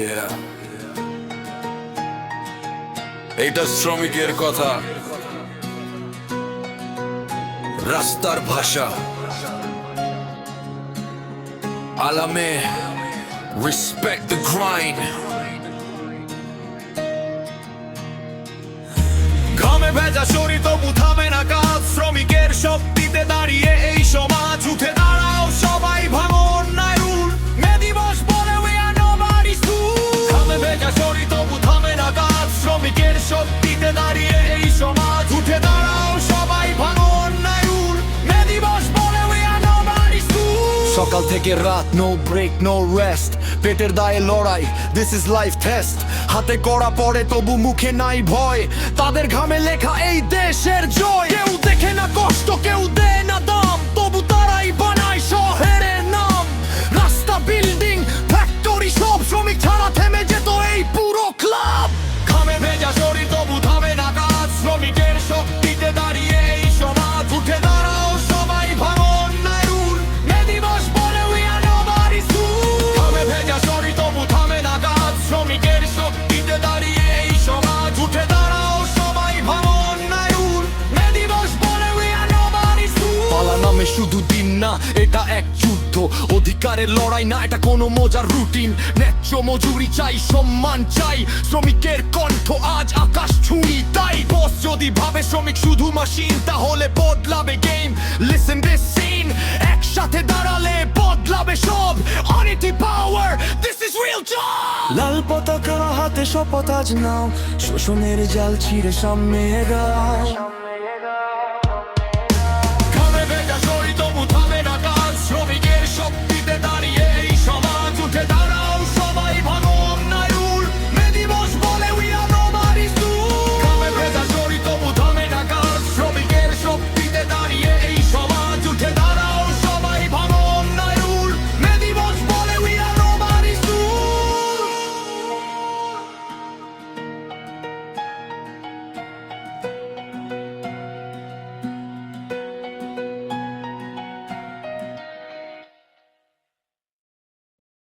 Yeah. এটা শ্রমিকের কথা, রাস্তার ভাষা, আলামে respect the grind. ঘামে ভেজা শরীর তবু থামে না কাজ, শ্রমিকের শক্তিতে দাঁড়িয়ে এই সমাজ। উঠে দাঁড়াও সবাই, ভাঙো অন্যায় রুল, মে দিবস বলে we are nobody's tool. ঘামে ভেজা শরীর তবু থামে না কাজ, শ্রমিকের শক্তিতে দাঁড়িয়ে এই সমাজ। উঠে দাঁড়াও সবাই, ভাঙো অন্যায় রুল, মে দিবস বলে we are nobody's tool. সকাল থেকে রাত, নো ব্রেক নো রেস্ট, পেটের দায়ে লড়াই, দিস ইজ লাইফ টেস্ট। হাতে কড়া পড়ে তবু মুখে নাই ভয়, তাদের ঘামে লেখা এই দেশের জয়। কেউ দেখে না কষ্ট, কেউ দেয় না দাম, তবু তারাই বানায় শহরের নাম। রাস্তা, বিল্ডিং, ফ্যাক্টরি, সব শ্রমিক ছাড়া থেমে যেত এই পুরো ক্লাব। ঘামে ভেজা শরীর তবু থামে না কাজ, শ্রমিকের শক্তিতে দাঁড়িয়ে এই সমাজ। উঠে দাঁড়াও সবাই, ভাঙো অন্যায় রুল, মে দিবস বলে we are nobody's tool. ঘামে ভেজা শরীর তবু থামে না কাজ, শ্রমিকের শক্তিতে দাঁড়িয়ে এই সমাজ। উঠে দাঁড়াও সবাই, ভাঙো অন্যায় রুল, মে দিবস বলে we are nobody's tool. পালা নামে শুধু দিন না, এটা এক যুদ্ধ। অধিকারের লড়াই না, এটা কোনো মজার রুটিন। ন্যায্য মজুরি চাই, সম্মান চাই, শ্রমিকের কণ্ঠ আজ আকাশ ছুঁই। তাই বস যদি ভাবে শ্রমিক শুধু মেশিন, তাহলে বদলাবে গেম। লিসেন দিস সিন, একসাথে দাঁড়ালে বদলাবে সব। অনিটি পাওয়ার, দিস ইজ রিয়েল জব। লাল পতাকা হাতে শপথ আজ নাও, শোষণের জাল ছিঁড়ে সামনে এগাও।